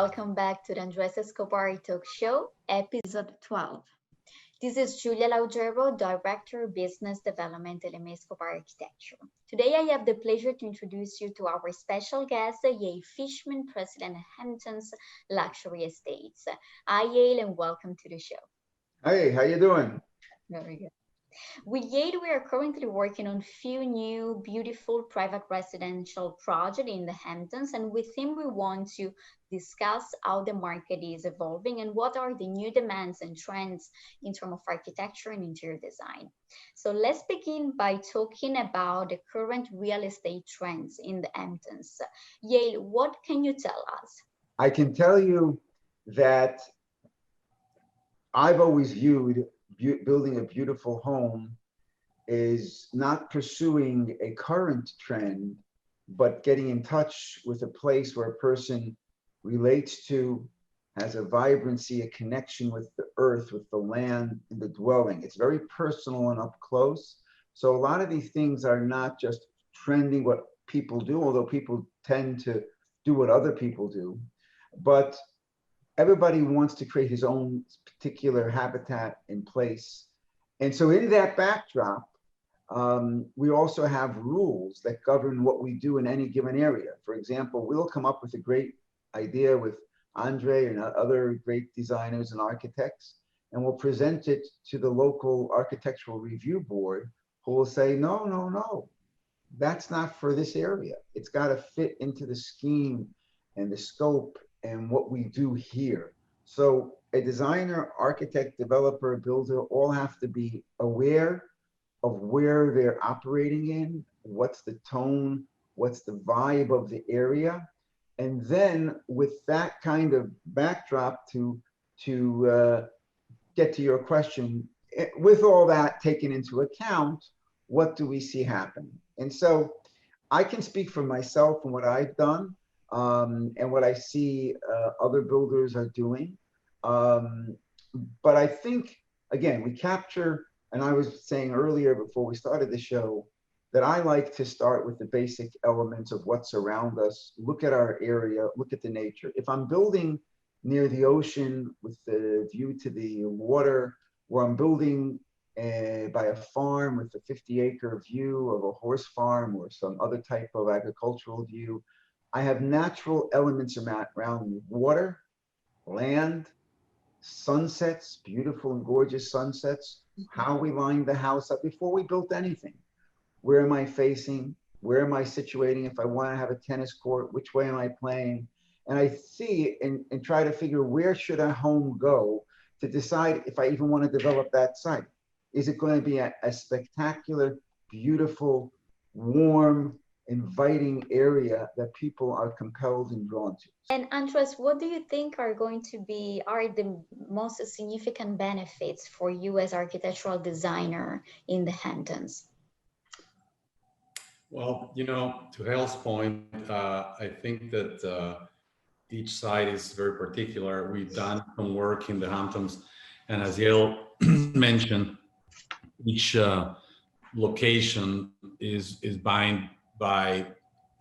welcome back to the Andres Escobar Talk Show, episode 12. This is Julia Laudero, Director of Business Development at Escobar Architecture. Today, I have the pleasure to introduce you to our special guest, Yale Fishman, President of Hamptons Luxury Estates. Hi, Yale, and welcome to the show. Hey, how you doing? Very good. With Yale, we are currently working on few new, beautiful private residential projects in the Hamptons, and with him, we want to discuss how the market is evolving and what are the new demands and trends in terms of architecture and interior design. So let's begin by talking about the current real estate trends in the Hamptons. Yale, what can you tell us? I can tell you that I've always viewed building a beautiful home is not pursuing a current trend, but getting in touch with a place where a person relates to, has a vibrancy, a connection with the earth, with the land, and the dwelling. It's very personal and up close. So a lot of these things are not just trending what people do, although people tend to do what other people do, but everybody wants to create his own particular habitat and place. And so in that backdrop, we also have rules that govern what we do in any given area. For example, we'll come up with a great idea with Andre and other great designers and architects, and we'll present it to the local architectural review board, who will say, no, that's not for this area. It's got to fit into the scheme and the scope and what we do here. So a designer, architect, developer, builder all have to be aware of where they're operating in, what's the tone, what's the vibe of the area. And then with that kind of backdrop to get to your question, with all that taken into account, what do we see happening? And so I can speak for myself and what I've done. And what I see other builders are doing. But I think, again, we capture, and I was saying earlier before we started the show, that I like to start with the basic elements of what's around us, look at our area, look at the nature. If I'm building near the ocean with the view to the water, or I'm building by a farm with a 50-acre view of a horse farm or some other type of agricultural view, I have natural elements around me: water, land, sunsets, beautiful and gorgeous sunsets, how we lined the house up before we built anything. Where am I facing? Where am I situating? If I want to have a tennis court, which way am I playing? And I see and try to figure, where should a home go to decide if I even want to develop that site. Is it going to be a spectacular, beautiful, warm, inviting area that people are compelled and drawn to? And Andres, what do you think are the most significant benefits for you as architectural designer in the Hamptons? Well, to Hale's point, I think that each site is very particular. We've done some work in the Hamptons, and as Hale mentioned, each location is bound by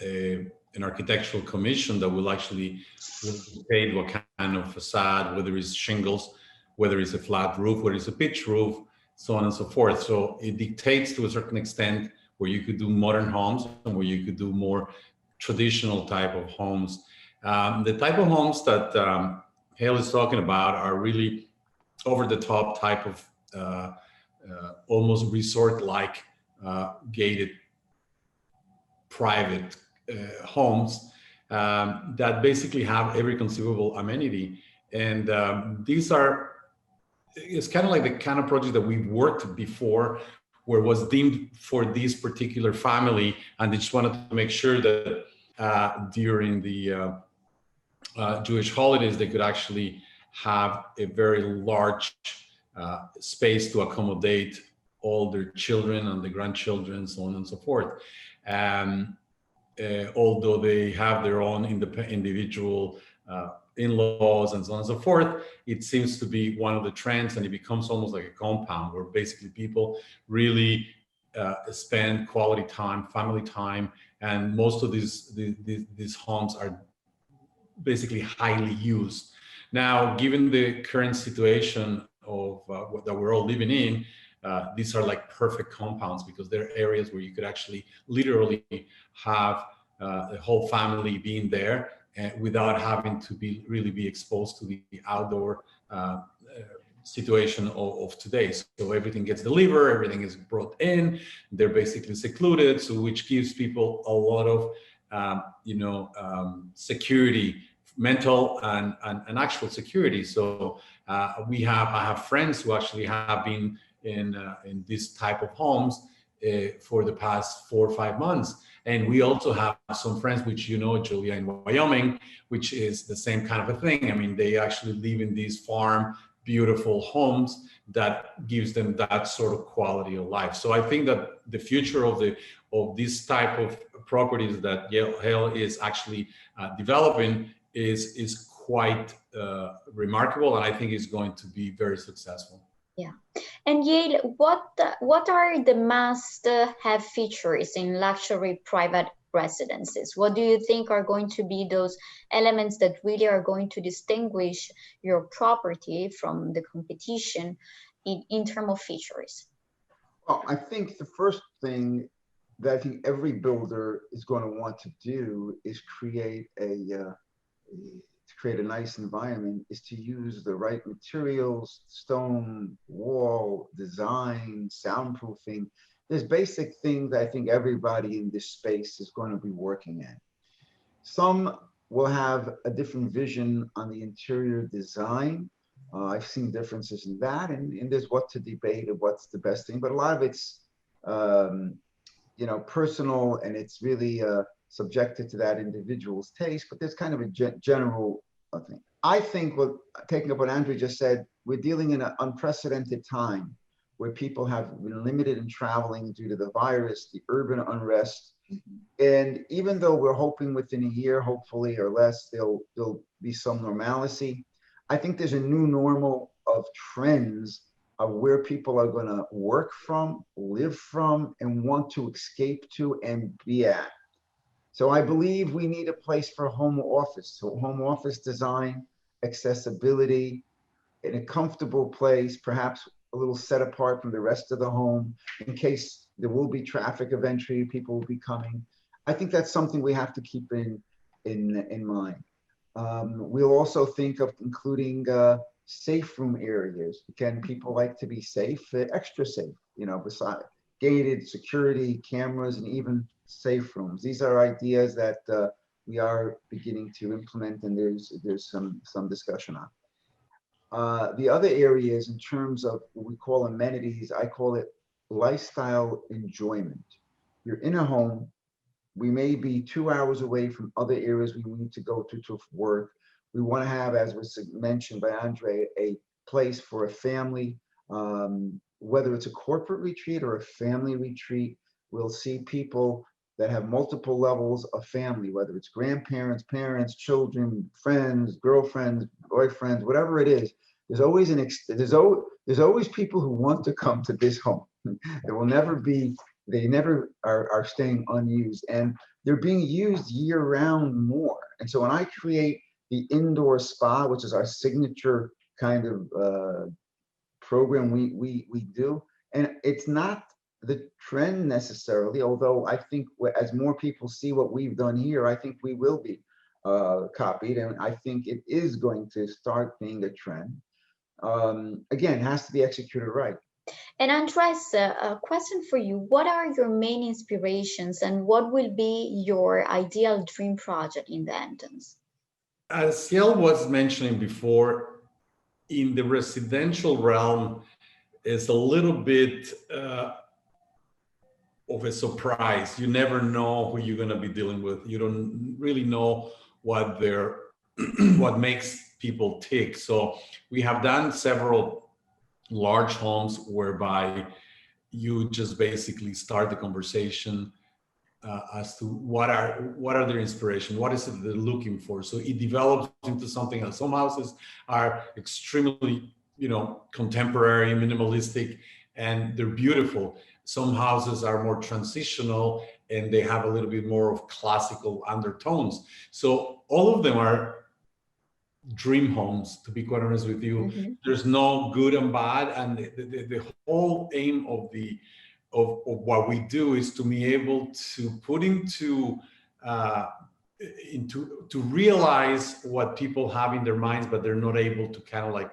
an architectural commission that will actually dictate what kind of facade, whether it's shingles, whether it's a flat roof, whether it's a pitch roof, so on and so forth. So it dictates to a certain extent where you could do modern homes and where you could do more traditional type of homes. The type of homes that Hale is talking about are really over-the-top type of almost resort-like gated private homes that basically have every conceivable amenity. And it's kind of like the kind of project that we've worked before, where it was deemed for this particular family, and they just wanted to make sure that during the Jewish holidays, they could actually have a very large space to accommodate all their children and the grandchildren, so on and so forth. Although they have their own individual in-laws and so on and so forth, it seems to be one of the trends, and it becomes almost like a compound where basically people really spend quality time, family time, and most of these homes are basically highly used. Now, given the current situation of that we're all living in, these are like perfect compounds because they're areas where you could actually literally have the whole family being there without having to be really be exposed to the outdoor situation of today. So everything gets delivered, everything is brought in, they're basically secluded, so which gives people a lot of security, mental and actual security. So I have friends who actually have been in this type of homes for the past 4 or 5 months. And we also have some friends, which Julia, in Wyoming, which is the same kind of a thing. I mean, they actually live in these farm, beautiful homes that gives them that sort of quality of life. So I think that the future of this type of properties that Hale is actually developing is quite remarkable, and I think is going to be very successful. Yeah. And Yale, what are the must-have features in luxury private residences? What do you think are going to be those elements that really are going to distinguish your property from the competition in terms of features? Well, I think the first thing that I think every builder is going to want to do is create a nice environment, is to use the right materials, stone, wall, design, soundproofing. There's basic things I think everybody in this space is going to be working at. Some will have a different vision on the interior design. I've seen differences in that, and there's what to debate of what's the best thing, but a lot of it's personal, and it's really subjected to that individual's taste, but there's kind of a general thing. I think, taking up what Andrew just said, we're dealing in an unprecedented time where people have been limited in traveling due to the virus, the urban unrest. And even though we're hoping within a year, hopefully, or less, there'll be some normalcy, I think there's a new normal of trends of where people are going to work from, live from, and want to escape to and be at. So I believe we need a place for home office. So home office design, accessibility, in a comfortable place, perhaps a little set apart from the rest of the home in case there will be traffic eventually, people will be coming. I think that's something we have to keep in mind. We'll also think of including safe room areas. Again, people like to be safe, extra safe, beside gated security cameras and even safe rooms. These are ideas that we are beginning to implement, and there's some discussion on. The other areas in terms of what we call amenities, I call it lifestyle enjoyment. You're in a home. We may be 2 hours away from other areas we need to go to work. We want to have, as was mentioned by Andre, a place for a family, whether it's a corporate retreat or a family retreat. We'll see people that have multiple levels of family, whether it's grandparents, parents, children, friends, girlfriends, boyfriends, whatever it is. There's always there's always people who want to come to this home. There will never be, they never are staying unused, and they're being used year round more. And so when I create the indoor spa, which is our signature kind of program we do, and it's not the trend necessarily, although I think as more people see what we've done here, I think we will be copied, and I think it is going to start being a trend. Again, it has to be executed right. And Andres, a question for you. What are your main inspirations and what will be your ideal dream project in the Hamptons? As Ciel was mentioning before, in the residential realm, is a little bit of a surprise. You never know who you're going to be dealing with. You don't really know what what makes people tick. So we have done several large homes whereby you just basically start the conversation as to what are their inspiration, what is it they're looking for. So it develops into something else. Some houses are extremely, contemporary, minimalistic, and they're beautiful. Some houses are more transitional and they have a little bit more of classical undertones. So all of them are dream homes, to be quite honest with you. Mhm. There's no good and bad, and the whole aim of what we do is to be able to put uh, into to realize what people have in their minds, but they're not able to kind of like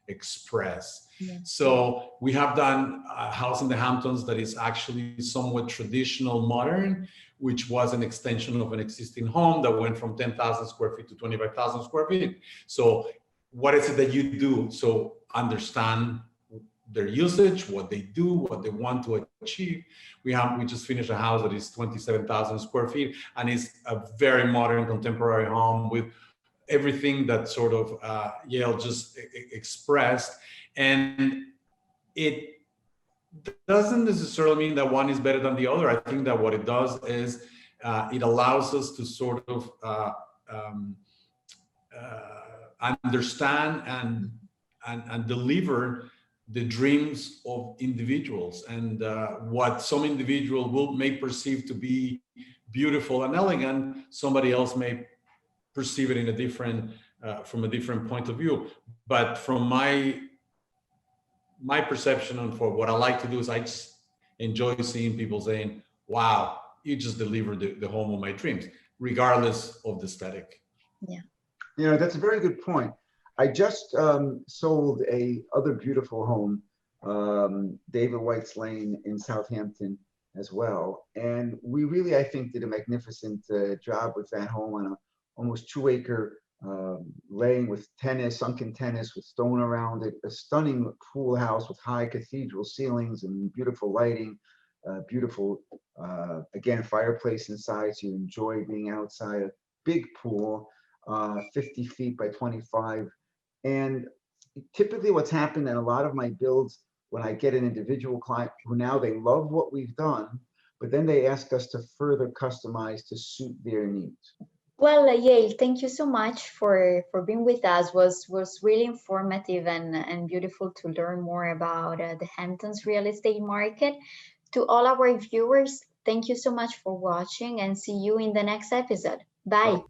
express. Yeah. So we have done a house in the Hamptons that is actually somewhat traditional modern, which was an extension of an existing home that went from 10,000 square feet to 25,000 square feet. So what is it that you do? So understand their usage, what they do, what they want to achieve. We just finished a house that is 27,000 square feet and is a very modern contemporary home with everything that sort of Yale just expressed. And it doesn't necessarily mean that one is better than the other. I think that what it does is it allows us to sort of um, understand and deliver the dreams of individuals, and what some individual will may perceive to be beautiful and elegant, somebody else may perceive it in a different from a different point of view. But from my perception and for what I like to do is I just enjoy seeing people saying, wow, you just delivered the home of my dreams, regardless of the aesthetic. Yeah. That's a very good point. I just sold a other beautiful home, David White's Lane in Southampton as well. And we really, I think, did a magnificent job with that home on a almost 2-acre laying with tennis, sunken tennis with stone around it, a stunning pool house with high cathedral ceilings and beautiful lighting, beautiful, again, fireplace inside, so you enjoy being outside, a big pool, 50 feet by 25. And typically what's happened in a lot of my builds, when I get an individual client who now they love what we've done, but then they ask us to further customize to suit their needs. Well, Yale, thank you so much for being with us. Was really informative and beautiful to learn more about the Hamptons real estate market. To all our viewers, thank you so much for watching and see you in the next episode. Bye.